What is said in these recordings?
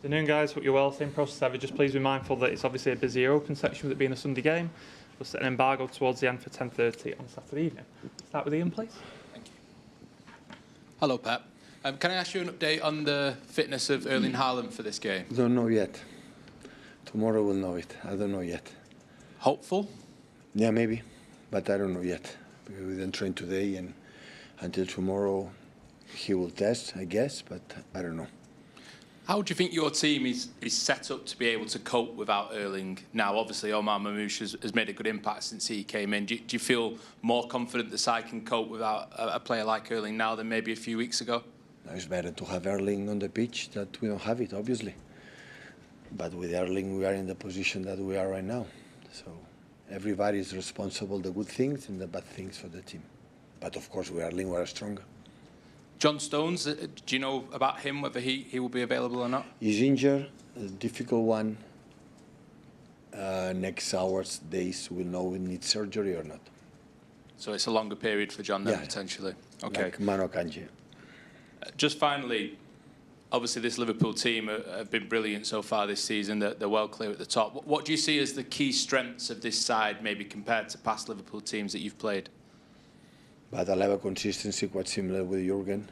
Afternoon, guys. Hope you're well. Same process ever. Just please be mindful that it's obviously a busy open section with it being a Sunday game. We'll set an embargo towards the end for 10:30 on Saturday evening. Start with Ian, please. Thank you. Hello, Pep. Can I ask you an update on the fitness of Erling Haaland for this game? Don't know yet. Tomorrow we'll know it. I don't know yet. Hopeful? Yeah, maybe, but I don't know yet. Because we didn't train today, and until tomorrow he will test, I guess, but I don't know. How do you think your team is set up to be able to cope without Erling now? Obviously, Omar Marmoush has made a good impact since he came in. Do you feel more confident the side can cope without a player like Erling now than maybe a few weeks ago? It's better to have Erling on the pitch than we don't have it, obviously. But with Erling, we are in the position that we are right now. So everybody is responsible, the good things and the bad things for the team. But of course, with Erling, we are stronger. John Stones, do you know about him, whether he will be available or not? He's injured, a difficult one. Next hours, days, we'll know if he needs surgery or not. So it's a longer period for John then, potentially? Okay. Like Mano Kanji. Just finally, obviously this Liverpool team have been brilliant so far this season. They're well clear at the top. What do you see as the key strengths of this side, maybe compared to past Liverpool teams that you've played? But I have a consistency quite similar with Jurgen,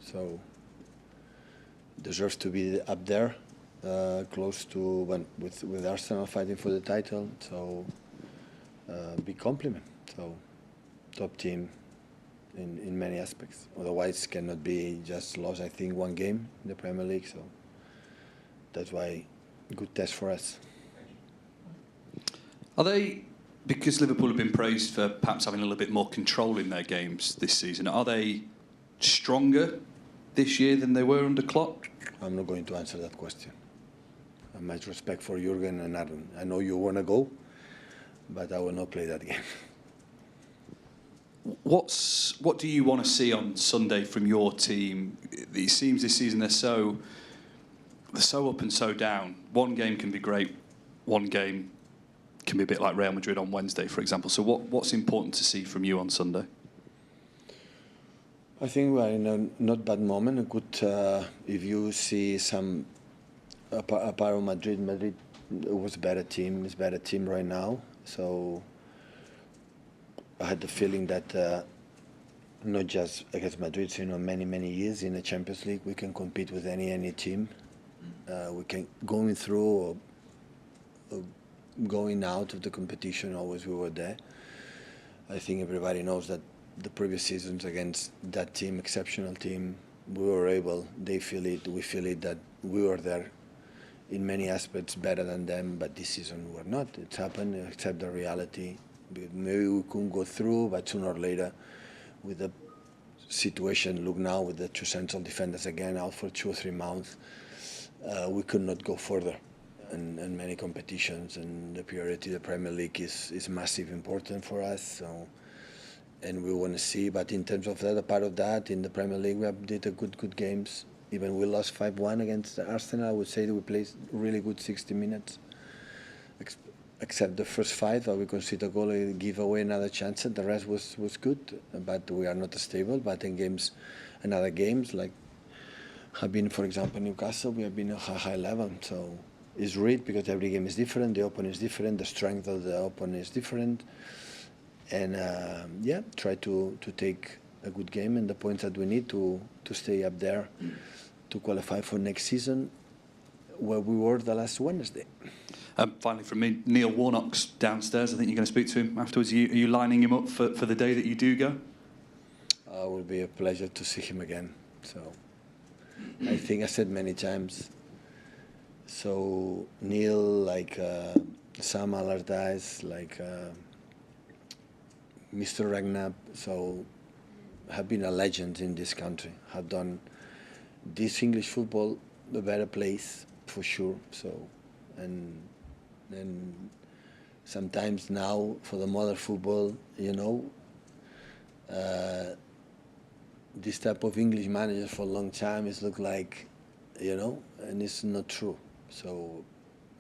so deserves to be up there, close to with Arsenal fighting for the title. So big compliment. So top team in many aspects. Otherwise, cannot be just lost. I think one game in the Premier League. So that's why good test for us. Are they? Because Liverpool have been praised for perhaps having a little bit more control in their games this season, are they stronger this year than they were under Klopp? I'm not going to answer that question. I have much respect for Jurgen and Arne. I know you want to go, but I will not play that game. What do you want to see on Sunday from your team? It seems this season they're so up and so down. One game can be great, one game can be a bit like Real Madrid on Wednesday, for example. So what's important to see from you on Sunday? I think we're in a not bad moment. A good, if you see some, apart from Madrid was a better team. It's a better team right now. So I had the feeling that not just against Madrid, so, many years in the Champions League, we can compete with any team. We can going through or going out of the competition, always we were there. I think everybody knows that the previous seasons against that team, exceptional team, we were able, they feel it, we feel it, that we were there in many aspects better than them, but this season we were not. It's happened, accept the reality. Maybe we couldn't go through, but sooner or later, with the situation, look now with the two central defenders again out for 2 or 3 months, we could not go further. And many competitions, and the priority, the Premier League is massive, important for us. So, and we want to see. But in terms of the other part of that, in the Premier League, we did a good games. Even we lost 5-1 against Arsenal. I would say that we played really good 60 minutes, except the first 5. We conceded a goal and give away another chance. The rest was good, but we are not stable. But in games, another games like have been, for example, Newcastle, we have been at a high level. So. Is read because every game is different, the opponent is different, the strength of the opponent is different, and try to take a good game and the points that we need to stay up there to qualify for next season, where we were the last Wednesday. Finally from me, Neil Warnock's downstairs. I think you're going to speak to him afterwards. Are you lining him up for the day that you do go? It will be a pleasure to see him again. So I think I said many times. So Neil, like Sam Allardyce, like Mr. Redknapp, so have been a legend in this country. Have done this English football a better place for sure. So and sometimes now for the modern football, this type of English managers for a long time, it's looked like, and it's not true. So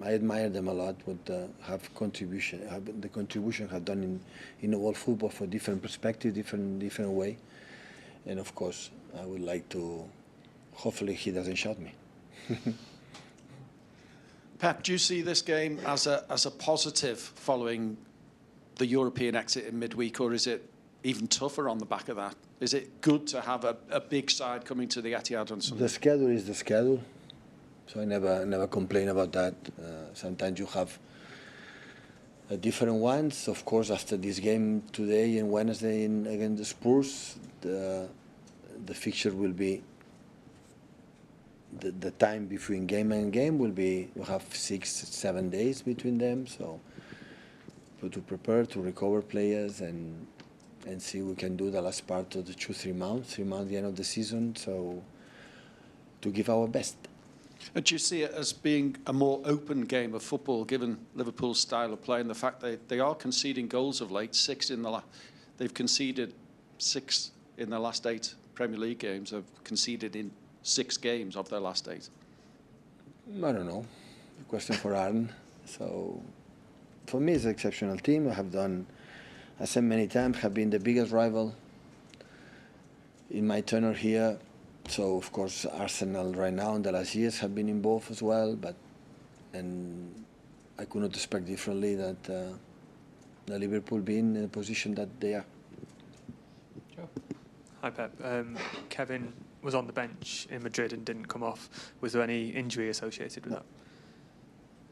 I admire them a lot. What the contribution have done in the world football for different perspective, different way. And of course, I would like to. Hopefully, he doesn't shout me. Pep, do you see this game as a positive following the European exit in midweek, or is it even tougher on the back of that? Is it good to have a big side coming to the Etihad on Sunday? The schedule is the schedule, so I never complain about that. Sometimes you have different ones. Of course, after this game today and Wednesday against the Spurs, the fixture will be. The time between game and game will be, you have 6-7 days between them, so to prepare, to recover players and see we can do the last part of the 3 months, the end of the season, so to give our best. And do you see it as being a more open game of football, given Liverpool's style of play and the fact that they are conceding goals of late? They've conceded 6 in their last 8 Premier League games. Have conceded in 6 games of their last 8. I don't know. A question for Arne. So, for me, it's an exceptional team. I have done, I said many times, have been the biggest rival in my tenure here. So, of course, Arsenal right now in the last years have been involved as well. And I could not expect differently that the Liverpool being in the position that they are. Sure. Hi, Pep. Kevin was on the bench in Madrid and didn't come off. Was there any injury associated with that?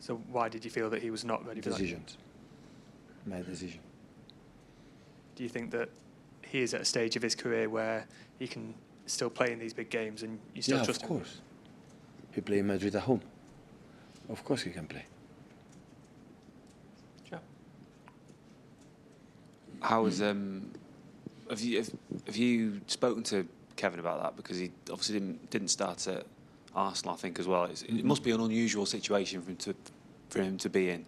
So why did you feel that he was not ready for that? Decisions. My decision. Do you think that he is at a stage of his career where he can still play in these big games and you still trust him? Of course. He played in Madrid at home. Of course he can play. Sure. How is have you spoken to Kevin about that, because he obviously didn't start at Arsenal, I think, as well. It must be an unusual situation for him to be in.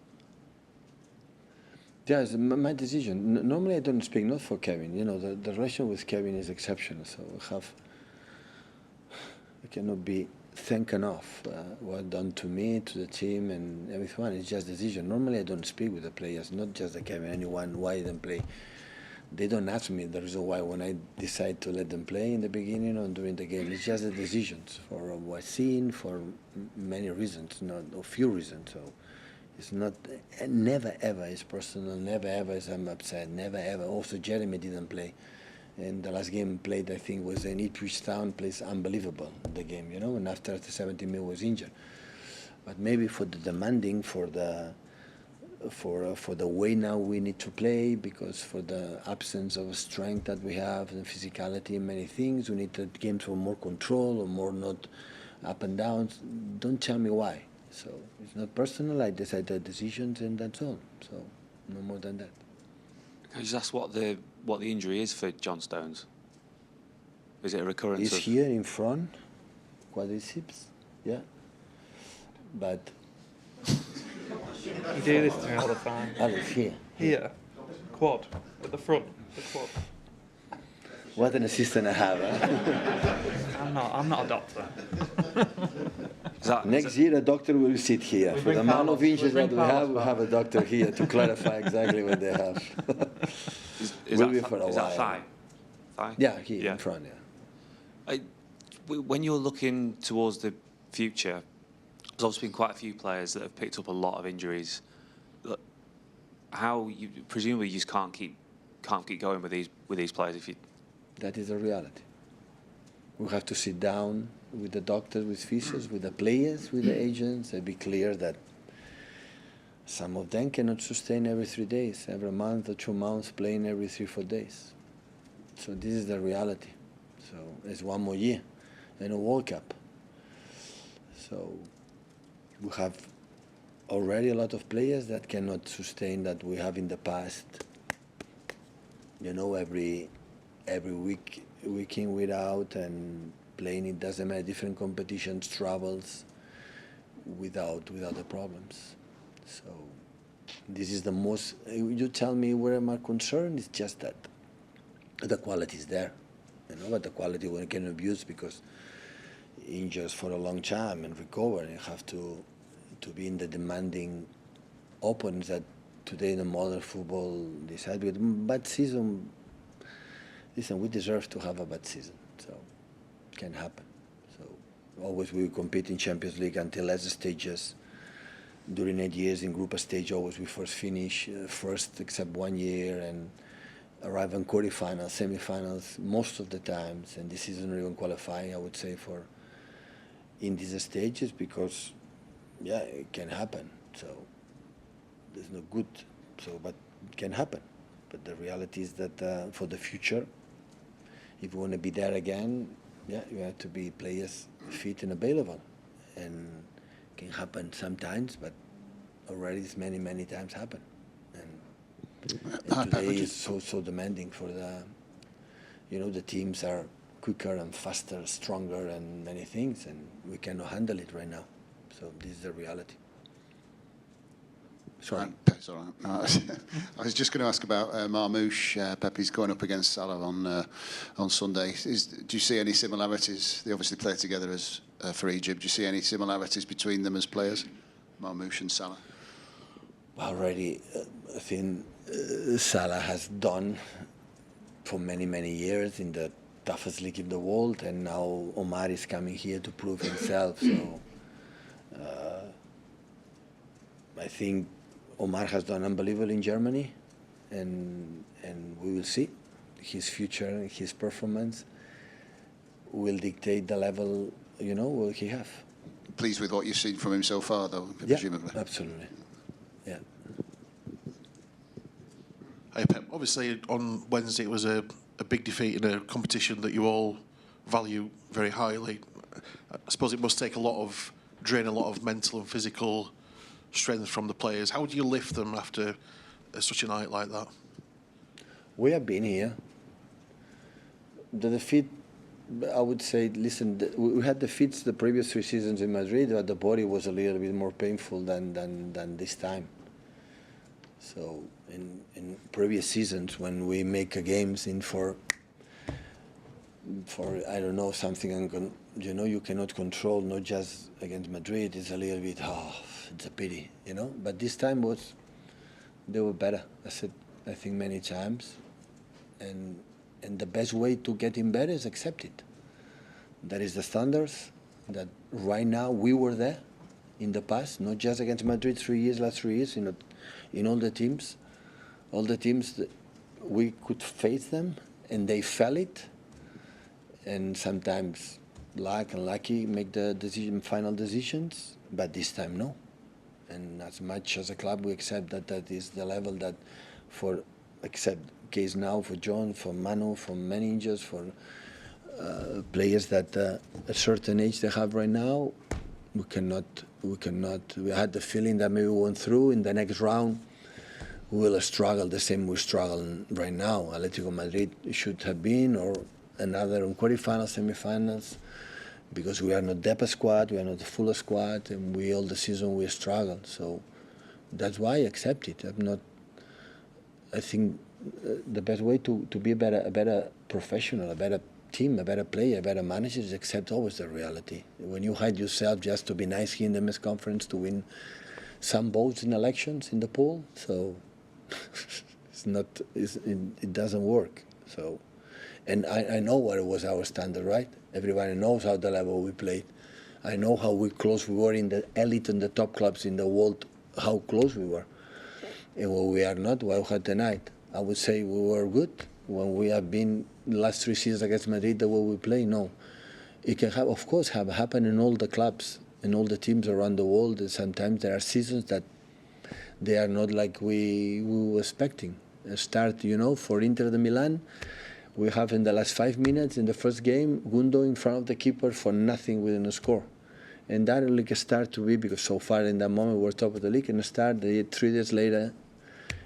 Yeah, it's my decision. Normally I don't speak not for Kevin. You know, the relation with Kevin is exceptional. So I cannot be thank enough what done to me, to the team, and everyone. It's just decision. Normally I don't speak with the players, not just the Kevin. Anyone why them play. They don't ask me the reason why when I decide to let them play in the beginning or during the game. It's just the decisions for what's seen, for many reasons, not a few reasons. So it's not, never ever is personal, never ever is I'm upset, never ever. Also Jeremy didn't play. And the last game played, I think, was in Ipswich Town, plays unbelievable, the game, you know, and after the 70 minutes was injured. But maybe for the demanding, for the way now we need to play, because for the absence of strength that we have and physicality and many things, we need the games for more control or more not up and downs. Don't tell me why. So it's not personal. I decide the decisions and that's all. So no more than that. Can I just ask what the injury is for John Stones? Is it a recurrence? It's here in front, quadriceps, yeah. But You do this to me all the time. it's here. Here, quad, at the front, the quad. What an assistant I have, huh? I'm not a doctor. Next year, a doctor will sit here. For the amount of injuries that we have a doctor here to clarify exactly what they have. Is Will be for a that while. thigh? Yeah, here in front, yeah. When you're looking towards the future, there's obviously been quite a few players that have picked up a lot of injuries. Presumably you just can't keep going with these players if you. That is the reality. We have to sit down with the doctors, with physios, with the players, with the agents, and be clear that some of them cannot sustain every 3 days, every month or 2 months, playing every 3-4 days. So this is the reality. So it's 1 more year and a World Cup. So we have already a lot of players that cannot sustain that we have in the past. You know, every week in, week out, and playing, it doesn't matter, different competitions, travels, without the problems. So this is the most, you tell me where am I concerned, it's just that the quality is there, you know, but the quality we can abuse because injured for a long time and recover, and you have to to be in the demanding opponents that today in the modern football decide with bad season. Listen, we deserve to have a bad season, so it can happen. So always we compete in Champions League until last stages. During 8 years in group stage, always we first finish first, except 1 year, and arrive in quarterfinals, semi-finals most of the times, and this isn't even qualifying, I would say, for in these stages, because yeah, it can happen. So there's no good, so but it can happen. But the reality is that for the future, if you want to be there again, yeah, you have to be players fit and available, and it can happen sometimes, but already it's many times happened. And today is so demanding for the, the teams are quicker and faster, stronger, and many things, and we cannot handle it right now. So this is the reality. Sorry. That's all right. No, I was just going to ask about Marmoush. Pepe's going up against Salah on Sunday. Do you see any similarities? They obviously play together as for Egypt. Do you see any similarities between them as players, Marmoush and Salah? Already, I think Salah has done for many years in the toughest league in the world, and now Omar is coming here to prove himself. So I think Omar has done unbelievable in Germany, and we will see his future, his performance will dictate the level, will he have. Pleased with what you've seen from him so far, though, yeah, presumably. Absolutely. Yeah. Hey Pep, obviously on Wednesday it was a big defeat in a competition that you all value very highly. I suppose it must take drain a lot of mental and physical strength from the players. How do you lift them after such a night like that? We have been here. The defeat, I would say, listen, we had defeats the previous 3 seasons in Madrid, but the body was a little bit more painful than this time. So in previous seasons, when we make a games in for I don't know, something you cannot control, not just against Madrid, it's a little bit, it's a pity, But this time they were better. I think many times, and the best way to get in better is accept it. That is the standards that right now we were there in the past, not just against Madrid last 3 years, in all the teams that we could face them, and they felt it, and sometimes lucky make the final decisions, but this time no. And as much as a club we accept that is the level that except case now for John, for Manu, for managers, for players that a certain age they have right now, we had the feeling that maybe we went through in the next round we will struggle the same we're struggling right now. Atletico Madrid should have been, or another in quarterfinals, semi-finals, because we are not depth squad, we are not the full squad, and all the season we struggle. So that's why I accept it. I think the best way to be a better professional, a better team, a better player, a better manager is accept always the reality. When you hide yourself just to be nice here in the press conference to win some votes in elections in the poll, so it doesn't work. So, and I know what was our standard, right? Everybody knows how the level we played. I know how close we were in the elite and the top clubs in the world, how close we were. And when we are not, well, had the night. I would say we were good. When we have been the last 3 seasons against Madrid, the way we play, no. It can have, of course, happen in all the clubs, in all the teams around the world. And sometimes there are seasons that they are not like we were expecting. Start, for Inter de Milan, we have in the last 5 minutes in the first game, Gundo in front of the keeper for nothing within a score. And that like start to be, because so far in that moment we're top of the league, and 3 days later,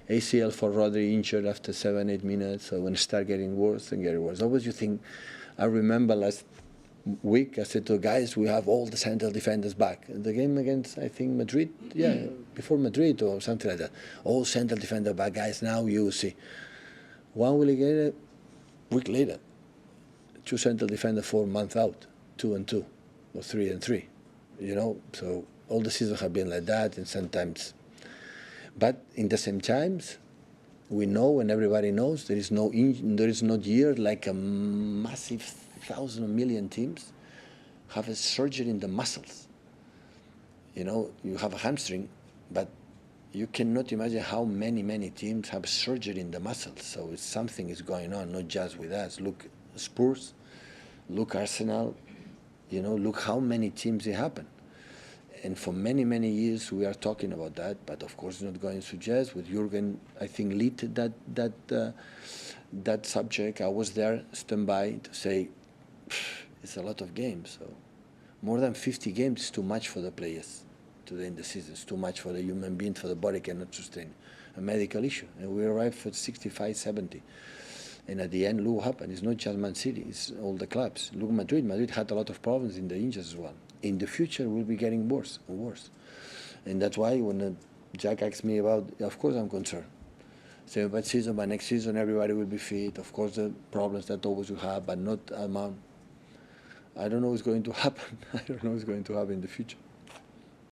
ACL for Rodri injured after 7-8 minutes, so when it start getting worse and getting worse. Always you think, I remember last week I said to the guys, we have all the central defenders back. The game against, I think, Madrid, before Madrid or something like that. All central defenders back, guys, now you see. 1 week later, 2 central defenders 4 months out, 2 and 2, or 3 and 3, So all the seasons have been like that, and sometimes. But in the same times, we know and everybody knows there is no year like a massive 1,000 million teams have a surgery in the muscles. You know, you have a hamstring, but you cannot imagine how many teams have surgery in the muscles. So it's something is going on, not just with us. Look, Spurs, look Arsenal, you know, look how many teams it happen. And for many years we are talking about that, but of course not going to suggest. With Jurgen, I think, lead that subject. I was there, stand by to say, it's a lot of games. So more than 50 games is too much for the players today in the season. It's too much for the human being, for the body cannot sustain a medical issue. And we arrived for 65, 70. And at the end, look what happened. It's not just Man City, it's all the clubs. Look Madrid. Madrid had a lot of problems in the injuries as well. In the future, we'll be getting worse and worse. And that's why when Jack asked me about, of course I'm concerned. So by season, by next season, everybody will be fit. Of course, the problems that always you have, but not amount. I don't know what's going to happen. I don't know what's going to happen in the future.